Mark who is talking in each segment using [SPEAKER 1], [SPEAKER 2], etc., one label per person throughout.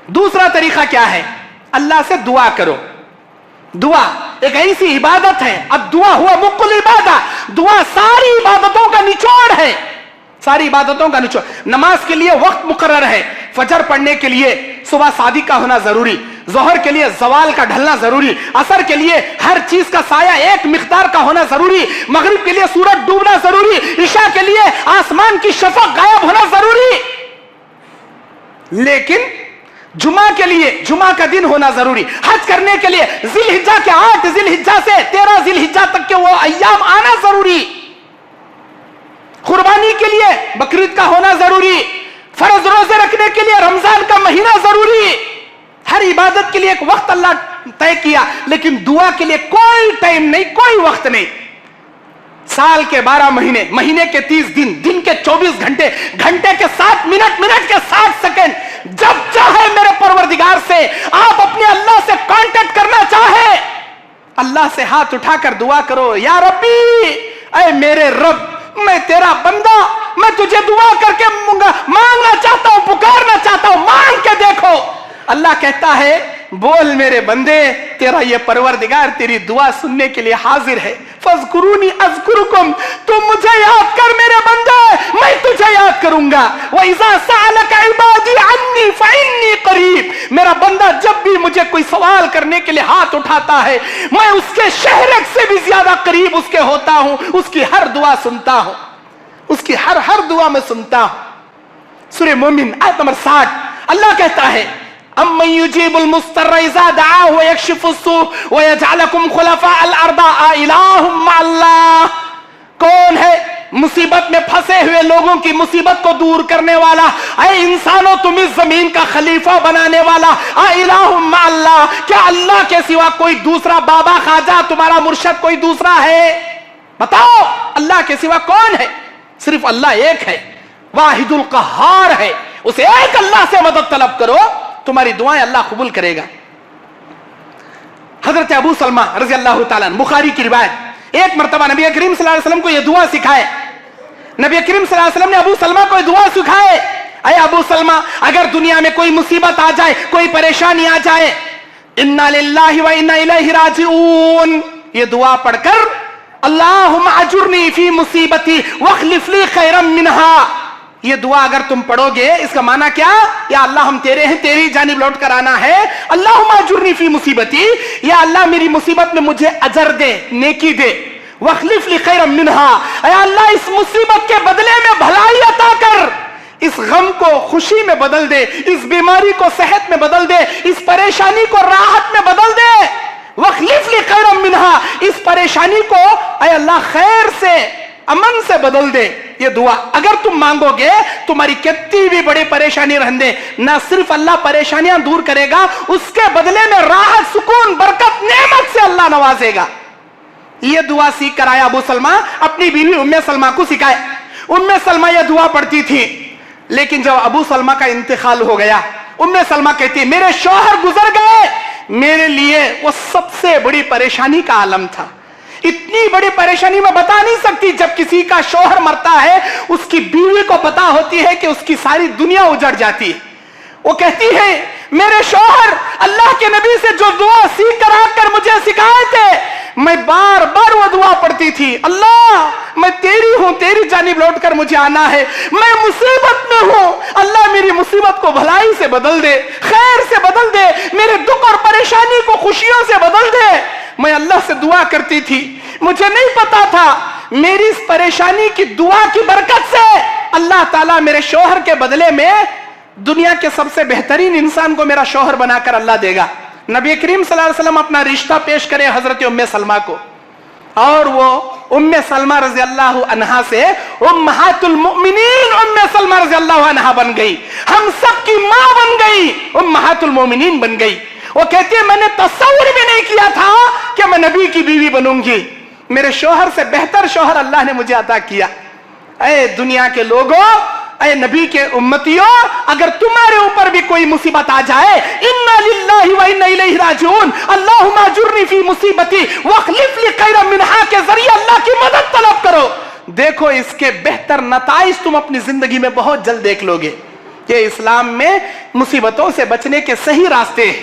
[SPEAKER 1] दूसरा तरीका क्या है? अल्लाह से दुआ करो। दुआ एक ऐसी इबादत है, अब दुआ हुआ मुकुल इबादत, दुआ सारी इबादतों का निचोड़ है, सारी इबादतों का निचोड़। नमाज के लिए वक्त मुकर्रर है, फजर पढ़ने के लिए सुबह सादिक का होना जरूरी, जोहर के लिए जवाल का ढलना जरूरी, असर के लिए हर चीज का साया एक मिकदार का होना जरूरी, मगरिब के लिए सूरज डूबना जरूरी, इशा के लिए आसमान की शफक गायब होना जरूरी। लेकिन जुमा के लिए जुमा का दिन होना जरूरी, हज करने के लिए जिलहिज्जा के 8 जिलहिज्जा से 13 जिलहिज्जा तक के वो अय्याम आना जरूरी, कुर्बानी के लिए बकरीद का होना जरूरी, फर्ज रोजे रखने के लिए रमजान का महीना जरूरी। हर इबादत के लिए एक वक्त अल्लाह तय किया, लेकिन दुआ के लिए कोई टाइम नहीं, कोई वक्त नहीं। साल के 12 महीने, महीने के 30 दिन, दिन के 24 घंटे, घंटे के 7 मिनट, मिनट के 60 सेकंड, जब चाहे मेरे परवरदिगार से आप अपने अल्लाह से कांटेक्ट करना चाहे, अल्लाह से हाथ उठाकर दुआ करो, या रब्बी, ऐ मेरे रब, मैं तेरा बंदा, मैं तुझे दुआ करके मांगना चाहता हूं, पुकारना चाहता हूं, मांग के देखो। अल्लाह कहता है, बोल मेरे बंदे, तेरा ये परवरदिगार तेरी दुआ सुनने के लिए हाजिर है। फज़कुरूनी अज़कुरुकुम, तुम मुझे याद कर मेरे बंदे, मैं तुझे याद करूंगा। व इज़ा सअलका इबादी अन्नी फ़इन्नी क़रीब, मेरा बंदा जब भी मुझे कोई सवाल करने के लिए हाथ उठाता है, मैं उसके शहरक से भी ज्यादा करीब उसके होता हूं, उसकी हर दुआ सुनता हूं, उसकी हर दुआ में सुनता हूं। सूरह मोमिन आयत नंबर 60, अल्लाह कहता है, अम्मन युजीबुल मुस्तर्र इज़ा दआहु व यक्शिफुस सू व यजअलकुम खुलफाअल अर्द आ इलाहुम मअल्लाह, कौन है मुसीबत में फंसे हुए लोगों की मुसीबत को दूर करने वाला? ऐ इंसानों, तुम इस जमीन का खलीफा बनाने वाला, आ इलाहुम मअल्लाह, क्या अल्लाह के सिवा कोई दूसरा बाबा खाजा तुम्हारा मुर्शद कोई दूसरा है? बताओ, अल्लाह के सिवा कौन है? सिर्फ अल्लाह एक है, वाहिदुल कहार है। उस एक अल्लाह से मदद तलब करो, तुम्हारी दुआएं अल्लाह कबूल करेगा। हजरत अबू सलमा रज़ी अल्लाह ताला अन्हु, बुखारी की रिवायत, एक मर्तबा नबी करीम सल्लल्लाहु अलैहि वसल्लम को यह दुआ सिखाए। नबी करीम सल्लल्लाहु अलैहि वसल्लम ने अबू सलमा को यह दुआ सिखाए, अय अबू सलमा, अगर दुनिया में कोई मुसीबत आ जाए, कोई परेशानी आ जाए, इन्ना लिल्लाहि व इन्ना इलैहि राजिऊन, ये दुआ पढ़कर अल्लाहुम्मा अजुरनी फी मुसीबती वख्लिफ ली खैरम मिनहा, ये दुआ अगर तुम पढ़ोगे, इसका माना क्या? या अल्लाह हम तेरे हैं, तेरी जानिब लौट कर आना है। अल्लाहुम्मा अजुरनी फी मुसीबती, या अल्लाह मेरी मुसीबत में मुझे अजर दे, नेकी दे। वख्लिफ ली खैरम मिनहा, या अल्लाह इस मुसीबत के बदले में भलाई अता कर, इस गम को खुशी में बदल दे, इस बीमारी को सेहत में बदल दे, इस परेशानी को राहत में बदल दे। वख्लिफ ली खैरम मिनहा, इस परेशानी को ऐ अल्लाह खैर से, अमन से बदल दे। ये दुआ अगर तुम मांगोगे, तुम्हारी कितनी भी बड़ी परेशानी रहने, ना सिर्फ अल्लाह परेशानियां दूर करेगा, उसके बदले में राहत, सुकून, बरकत, नेमत से अल्लाह नवाजेगा। ये दुआ सीख कर आया अबू सलमा, अपनी बीवी उम्मे सलमा को सिखाए। उम्मे सलमा यह दुआ पढ़ती थी, लेकिन जब अबू सलमा का इंतकाल हो गया, उम्मे सलमा कहती, मेरे शौहर गुजर गए, मेरे लिए वो सबसे बड़ी परेशानी का आलम था। इतनी बड़ी परेशानी मैं बता नहीं सकती। जब किसी का शौहर मरता है, उसकी बीवी को पता होती है कि उसकी सारी दुनिया उजड़ जाती है। वो कहती है, मेरे शौहर अल्लाह के नबी से जो दुआ सीख कर आकर मुझे सिखाए थे, मैं बार बार वो दुआ पढ़ती थी, अल्लाह मैं तेरी हूं, तेरी जानिब लौट कर मुझे आना है, मैं मुसीबत में हूं, अल्लाह मेरी मुसीबत को भलाई से बदल दे, खैर से बदल दे, मेरे दुख और परेशानी को खुशियों से बदल दे। मैं अल्लाह से दुआ करती थी, मुझे नहीं पता था मेरी इस परेशानी की दुआ की बरकत से अल्लाह ताला मेरे शौहर के बदले में दुनिया के सबसे बेहतरीन इंसान को मेरा शौहर बनाकर अल्लाह देगा। नबी करीम सल्लल्लाहु अलैहि वसल्लम अपना रिश्ता पेश करे हजरत उम्मे सलमा को, और वो उम्मे सलमा रज़ी अल्लाह अन्हा से उम्महातुल मुमिनीन उम्मे सलमा रज़ी अल्लाह अन्हा बन गई, हम सबकी मां बन गई, उम्महातुल मुमिनीन बन गई। वो कहती है, मैंने तस्वीर भी नहीं किया था कि मैं नबी की बीवी बनूंगी, मेरे शौहर से बेहतर शौहर अल्लाह ने मुझे अता किया। ऐ दुनिया के लोगों, ऐ नबी के उम्मतियों, अगर तुम्हारे ऊपर भी कोई मुसीबत आ जाए, इन्ना लिल्लाहि व इन्ना इलैहि राजिऊन, अल्लाहुम्मा अजुरनी फी मुसीबती वख्लिफ ली खैरम मिनहा के जरिए अल्लाह की मदद तलब करो। देखो, इसके बेहतर नताइज तुम अपनी जिंदगी में बहुत जल्द देख लोगे। ये इस्लाम में मुसीबतों से बचने के सही रास्ते हैं,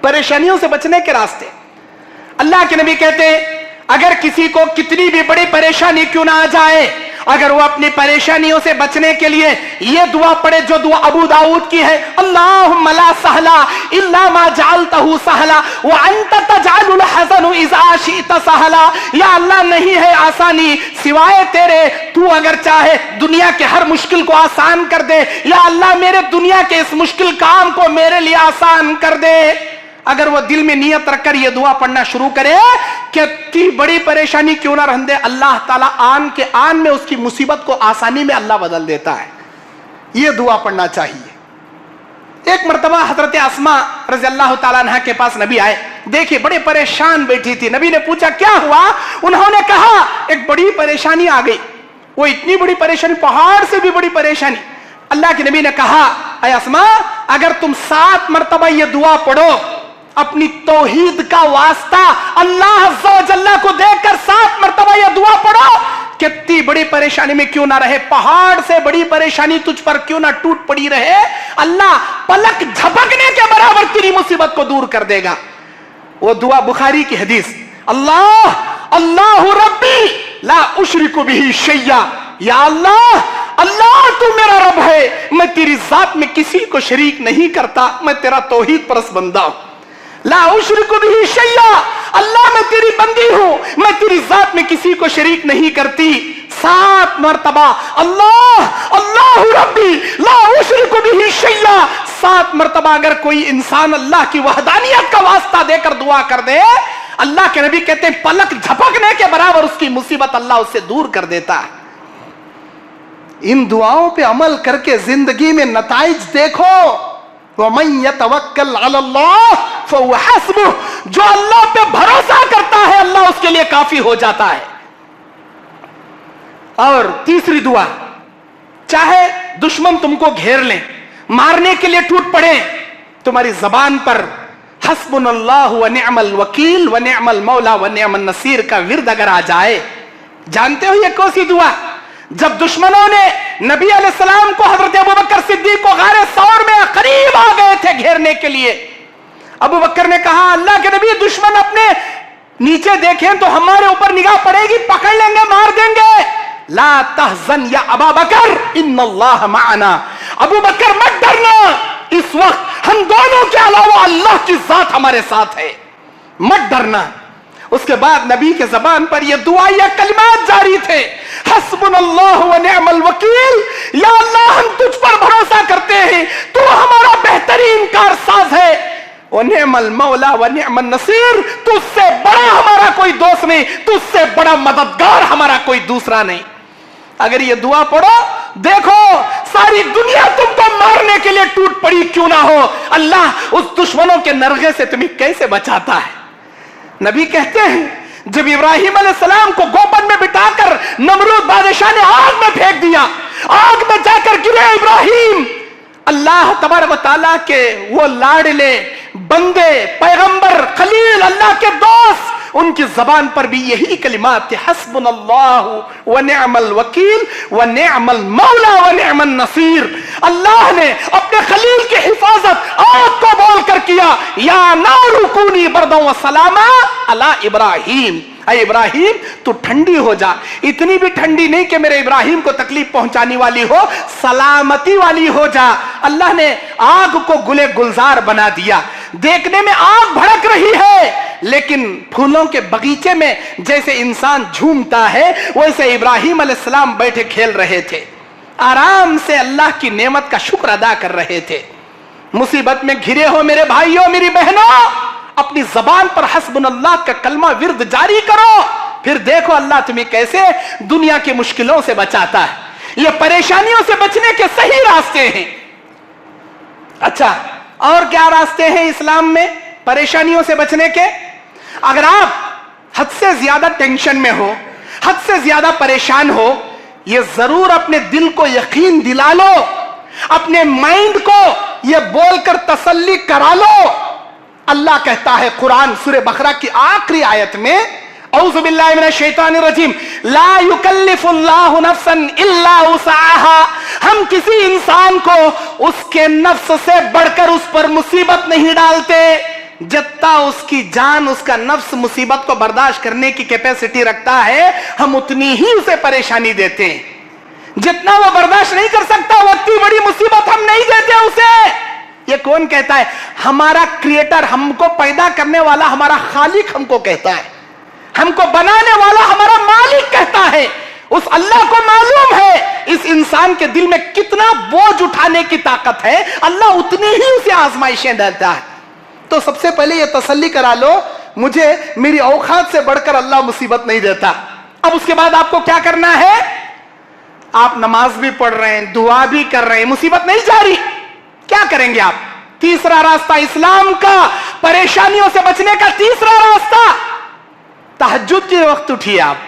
[SPEAKER 1] परेशानियों से बचने के रास्ते। अल्लाह के नबी कहते हैं अगर किसी को कितनी भी बड़ी परेशानी क्यों ना आ जाए, अगर वो अपनी परेशानियों से बचने के लिए ये दुआ पढ़े जो दुआ अबू दाऊद की है, अल्लाहुम्मा ला सहला इल्ला मा जअलतहु सहला व अंत तजअलुल हज़न इज़ा शि'ता सहला। या अल्लाह नहीं है आसानी सिवाय तेरे, तू अगर चाहे दुनिया के हर मुश्किल को आसान कर दे। या अल्लाह मेरे दुनिया के इस मुश्किल काम को मेरे लिए आसान कर दे। अगर वो दिल में नियत रखकर ये दुआ पढ़ना शुरू करे कि इतनी बड़ी परेशानी क्यों ना रहने दे, अल्लाह ताला आन के आन में उसकी मुसीबत को आसानी में अल्लाह बदल देता है। ये दुआ पढ़ना चाहिए। एक मर्तबा हजरत अस्मा रज़ियल्लाहु ताला अन्हा के पास नबी आए, देखिए बड़े परेशान बैठी थी। नबी ने पूछा क्या हुआ? उन्होंने कहा एक बड़ी परेशानी आ गई। वो इतनी बड़ी परेशानी, पहाड़ से भी बड़ी परेशानी। अल्लाह के नबी ने कहा ऐ अस्मा अगर तुम 7 मर्तबा ये दुआ पढ़ो, अपनी तौहीद का वास्ता अल्लाह अज़्ज़ा व जल्ला को देखकर 7 मर्तबा यह दुआ पढ़ो, कितनी बड़ी परेशानी में क्यों ना रहे, पहाड़ से बड़ी परेशानी तुझ पर क्यों ना टूट पड़ी रहे, अल्लाह पलक झपकने के बराबर तेरी मुसीबत को दूर कर देगा। वो दुआ बुखारी की हदीस, अल्लाह अल्लाहु रब्बी ला उशरिकु बिही शैया। या अल्लाह, अल्लाह तू मेरा रब है, मैं तेरी जात में किसी को शरीक नहीं करता, मैं तेरा तौहीद परस्त बंदा हूं। ला उशरिकु बिही शैया, अल्लाह मैं तेरी बंदी हूं, मैं तेरी जात में किसी को शरीक नहीं करती। 7 मर्तबा अल्लाह अल्लाहु रब्बी ला उशरिकु बिही शैया। 7 मर्तबा अगर कोई इंसान अल्लाह की वहदानियत का वास्ता देकर दुआ कर दे, अल्लाह के नबी कहते हैं पलक झपकने के बराबर उसकी मुसीबत अल्लाह उससे दूर कर देता है। इन दुआओं पे अमल करके जिंदगी में नताइज देखो। वमन यतवक्कल अलल्लाह फहुव हस्बुह, जो अल्लाह पे भरोसा करता है अल्लाह उसके लिए काफी हो जाता है। और तीसरी दुआ, चाहे दुश्मन तुमको घेर लें, मारने के लिए टूट पड़े, तुम्हारी जबान पर हस्बुनल्लाहु व निअमल वकील व निअमल मौला व निअमन नसीर का विर्द अगर आ जाए, जानते हो ये कौन सी दुआ? जब दुश्मनों ने नबी अलैहिस्सलाम को, हजरत अबू बकर सिद्दीक को गारे सौर में करीब आ गए थे घेरने के लिए, अबू बकर ने कहा अल्लाह के नबी दुश्मन अपने नीचे देखें तो हमारे ऊपर निगाह पड़ेगी, पकड़ लेंगे, मार देंगे। ला तहज़न या अबा बकर इन्नल्लाह माअना, अबू बकर मत डरना, इस वक्त हम दोनों के अलावा अल्लाह की जात हमारे साथ है, मत डरना। उसके बाद नबी के जबान पर यह दुआ या कलिमात जारी थे, हस्बुनल्लाहु व निअमल वकील, या अल्लाह हम तुझ पर भरोसा करते हैं, तू हमारा बेहतरीन कारसाज है, व निअमल मौला व निअमन नसीर, तुझसे बड़ा हमारा कोई दोस्त नहीं, तुझसे बड़ा मददगार हमारा कोई दूसरा नहीं। अगर ये दुआ पढ़ो, देखो सारी दुनिया तुमको मारने के लिए टूट पड़ी क्यों ना हो, अल्लाह उस दुश्मनों के नरगे से तुम्हें कैसे बचाता है। नबी कहते हैं जब इब्राहिम अलैहिस्सलाम को गोपन में बिठाकर नमरूद बादशाह ने आग में फेंक दिया, आग में जाकर गिरे इब्राहिम, अल्लाह तबारक व तआला के वो लाडले बंदे, पैगंबर, खलील, अल्लाह के दोस्त, उनकी जबान पर भी यही कलिमात थे, हस्बुनल्लाहु व निअमल वकील व निअमल मौला व निअमन नसीर। अल्लाह ने अपने खलील की हिफाजत आग को बोलकर किया, या नारु कूनी बरदन व सलामा अला इब्राहिम, अरे इब्राहिम तू ठंडी हो जा, इतनी भी ठंडी नहीं कि मेरे इब्राहिम को तकलीफ पहुंचाने वाली हो, सलामती वाली हो जा। अल्लाह ने आग को गुले गुलजार बना दिया, देखने में आग भड़क रही है, लेकिन फूलों के बगीचे में जैसे इंसान झूमता है वैसे इब्राहिम अलैहिस्सलाम बैठे खेल रहे थे, आराम से अल्लाह की नेमत का शुक्र अदा कर रहे थे। मुसीबत में घिरे हो मेरे भाइयों, मेरी बहनों, अपनी जबान पर हस्बुनल्लाह का कलमा विर्द जारी करो, फिर देखो अल्लाह तुम्हें कैसे दुनिया की मुश्किलों से बचाता है। ये परेशानियों से बचने के सही रास्ते हैं। अच्छा, और क्या रास्ते हैं इस्लाम में परेशानियों से बचने के? अगर आप हद से ज्यादा टेंशन में हो, हद से ज्यादा परेशान हो, ये जरूर अपने दिल को यकीन दिला लो, अपने माइंड को ये बोलकर तसल्ली करा लो। अल्लाह कहता है कुरान सूरह बकरा की आखिरी आयत में, औज़ु बिल्लाहि मिनश शैतानिर रजीम, ला युकल्लिफुल्लाहु नफ्सन इल्ला वुसअहा। हम किसी इंसान को उसके नफ्स से बढ़कर उस पर मुसीबत नहीं डालते। जितना उसकी जान, उसका नफ्स मुसीबत को बर्दाश्त करने की कैपेसिटी रखता है, हम उतनी ही उसे परेशानी देते हैं। जितना वो बर्दाश्त नहीं कर सकता, उतनी बड़ी मुसीबत हम नहीं देते उसे। ये कौन कहता है? हमारा क्रिएटर, हमको पैदा करने वाला हमारा खालिक हमको कहता है, हमको बनाने वाला हमारा मालिक कहता है। उस अल्लाह को मालूम है इस इंसान के दिल में कितना बोझ उठाने की ताकत है, अल्लाह उतनी ही उसे आजमाइशें देता है। तो सबसे पहले ये तसल्ली करा लो, मुझे मेरी औकात से बढ़कर अल्लाह मुसीबत नहीं देता। अब उसके बाद आपको क्या करना है? आप नमाज भी पढ़ रहे हैं, दुआ भी कर रहे हैं, मुसीबत नहीं जा रही, क्या करेंगे आप? तीसरा रास्ता इस्लाम का, परेशानियों से बचने का तीसरा रास्ता, तहज्जुद के वक्त उठिए आप।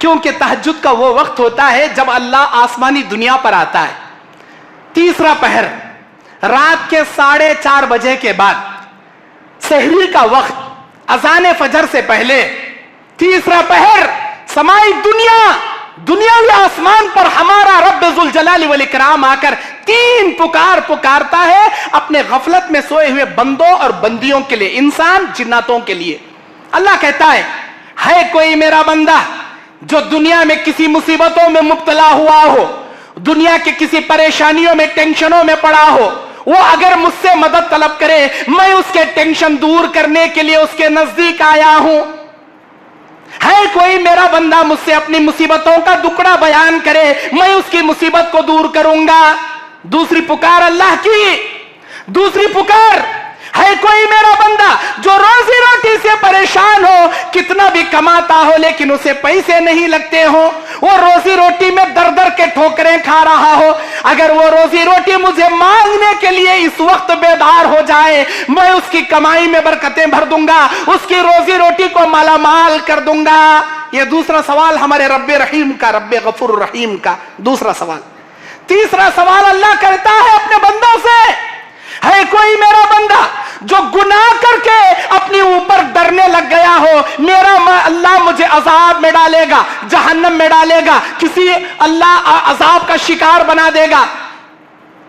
[SPEAKER 1] क्योंकि तहज्जुद का वो वक्त होता है जब अल्लाह आसमानी दुनिया पर आता है। तीसरा पहर, रात के 4:30 बजे के बाद, सहरी का वक्त, अज़ान फजर से पहले, तीसरा पहर, समाई दुनियावी आसमान पर हमारा रब जुल जलाली वल इकराम आकर 3 पुकार पुकारता है अपने गफलत में सोए हुए बंदों और बंदियों के लिए, इंसान जिन्नातों के लिए। अल्लाह कहता है कोई मेरा बंदा जो दुनिया में किसी मुसीबतों में मुब्तला हुआ हो, दुनिया के किसी परेशानियों में, टेंशनों में पड़ा हो, वो अगर मुझसे मदद तलब करे, मैं उसके टेंशन दूर करने के लिए उसके नजदीक आया हूं। है कोई मेरा बंदा मुझसे अपनी मुसीबतों का दुखड़ा बयान करे, मैं उसकी मुसीबत को दूर करूंगा। दूसरी पुकार अल्लाह की, दूसरी पुकार, है कोई मेरा बंदा जो रोजी रोटी से परेशान हो, कितना भी कमाता हो लेकिन उसे पैसे नहीं लगते हो, वो रोजी रोटी में दर दर के ठोकरें खा रहा हो, अगर वो रोजी रोटी मुझे मांगने के लिए इस वक्त बेदार हो जाए, मैं उसकी कमाई में बरकतें भर दूंगा, उसकी रोजी रोटी को मालामाल कर दूंगा। ये दूसरा सवाल हमारे रब्बे रहीम का, रब्बे गफूर रहीम का दूसरा सवाल। तीसरा सवाल अल्लाह करता है अपने बंदों से, है कोई मेरा बंदा जो गुनाह करके अपने ऊपर डरने लग गया हो, मेरा अल्लाह मुझे अजाब में डालेगा, जहन्नम में डालेगा, किसी अल्लाह अजाब का शिकार बना देगा।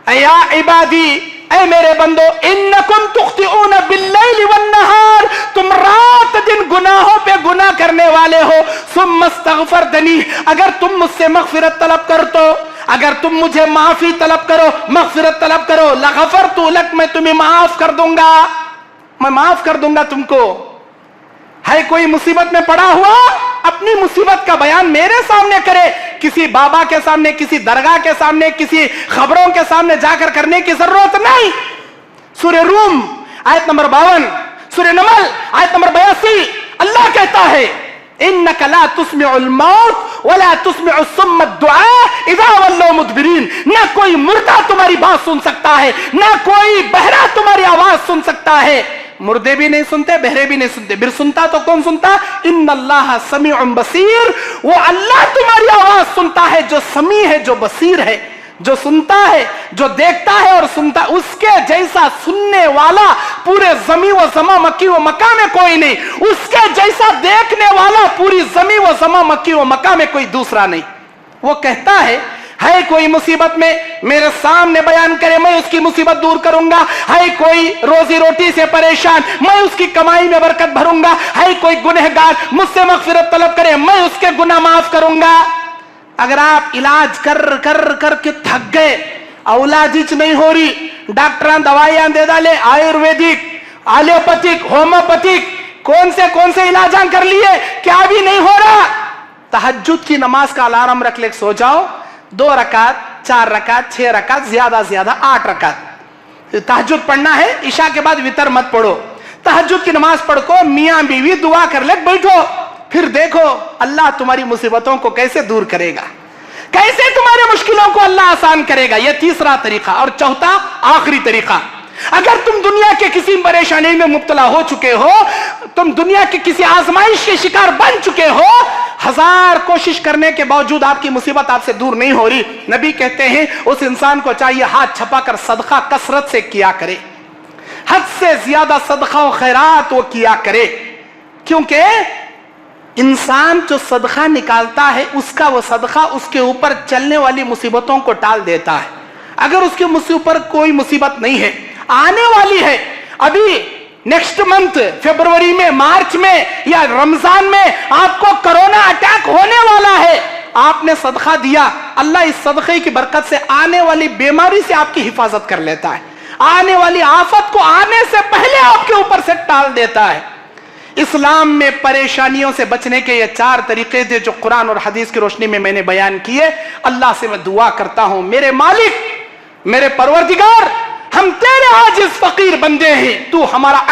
[SPEAKER 1] या इबादी, ऐ मेरे बंदो, इन्नकुम तुख्तिऊन बिल्लैलि वन्नहार, तुम रात दिन गुनाहों पे गुनाह करने वाले हो। सुम्मस्तगफरतनी, अगर तुम मुझसे मगफिरत तलब कर तो, अगर तुम मुझे माफी तलब करो, मगफिरत तलब करो, लगफरतु लक, मैं तुम्हें माफ कर दूंगा, मैं माफ कर दूंगा तुमको। है कोई मुसीबत में पड़ा हुआ, अपनी मुसीबत का बयान मेरे सामने करे, किसी बाबा के सामने, किसी दरगाह के सामने, किसी खबरों के सामने जाकर करने की जरूरत नहीं। सूरह रूम आयत नंबर 52, सूरह नमल आयत नंबर 82, अल्लाह कहता है इन्नका ला तुस्मिउल मौत वला तुस्मिउ सुम्म दुआ इज़ा वल्लौ मुदबिरीन। ना कोई मुर्दा तुम्हारी बात सुन सकता है, ना कोई बहरा तुम्हारी आवाज सुन सकता है। मुर्दे भी नहीं सुनते, बहरे भी नहीं सुनते, फिर सुनता तो कौन सुनता? इन्नल्लाह समीउन बसीर, वो अल्लाह तुम्हारी आवाज सुनता है, जो समी है, जो बसीर है, जो सुनता है, जो देखता है और सुनता, उसके जैसा सुनने वाला पूरे जमी व जमा मक्की व मक्का में कोई नहीं, उसके जैसा देखने वाला पूरी जमी व जमा मक्की व मक्का में कोई दूसरा नहीं। वो कहता है कोई मुसीबत में मेरे सामने बयान करे, मैं उसकी मुसीबत दूर करूंगा। है कोई रोजी रोटी से परेशान, मैं उसकी कमाई में बरकत भरूंगा। है कोई गुनहगार, मुझसे मगफिरत तलब करे, मैं उसके गुनाह माफ करूंगा। अगर आप इलाज कर कर कर के थक गए, औलाजिच नहीं हो रही, डॉक्टर दवाइयां दे डाले, आयुर्वेदिक, एलोपैथिक, होम्योपैथिक, कौन से इलाज कर लिए, क्या भी नहीं हो रहा, तहज्जुद की नमाज का अलार्म रख ले, सो जाओ। 2 रकात, 4 रकात, 6 रकात, ज्यादा से ज्यादा 8 रकात तहज्जुद पढ़ना है। इशा के बाद वितर मत पढ़ो, तहज्जुद की नमाज पढ़ को मियां बीवी दुआ कर ले, बैठो, फिर देखो अल्लाह तुम्हारी मुसीबतों को कैसे दूर करेगा, कैसे तुम्हारे मुश्किलों को अल्लाह आसान करेगा। यह तीसरा तरीका। और चौथा आखिरी तरीका, अगर तुम दुनिया के किसी परेशानी में मुब्तला हो चुके हो, तुम दुनिया के किसी आजमाइश के शिकार बन चुके हो, 1000 कोशिश करने के बावजूद आपकी मुसीबत आपसे दूर नहीं हो रही, नबी कहते हैं उस इंसान को चाहिए हाथ छपाकर सदका कसरत से किया करे, हद से ज्यादा सदका और खैरात वो किया करे। क्योंकि इंसान जो सदका निकालता है उसका वो सदका उसके ऊपर चलने वाली मुसीबतों को टाल देता है। अगर उसके ऊपर कोई मुसीबत नहीं है, आने वाली है, अभी नेक्स्ट मंथ फरवरी में, मार्च में या रमजान में आपको कोरोना अटैक होने वाला है, आपने सदका दिया, अल्लाह इस सदके की बरकत से आने वाली बीमारी से आपकी हिफाजत कर लेता है, आने वाली आफत को आने से पहले आपके ऊपर से टाल देता है। इस्लाम में परेशानियों से बचने के ये 4 तरीके थे जो कुरान और हदीस की रोशनी में मैंने बयान किए। अल्लाह से मैं दुआ करता हूं, मेरे मालिक, मेरे परवरदिगार, हम तेरे आजिज़ फकीर बंदे हैं, तू हमारा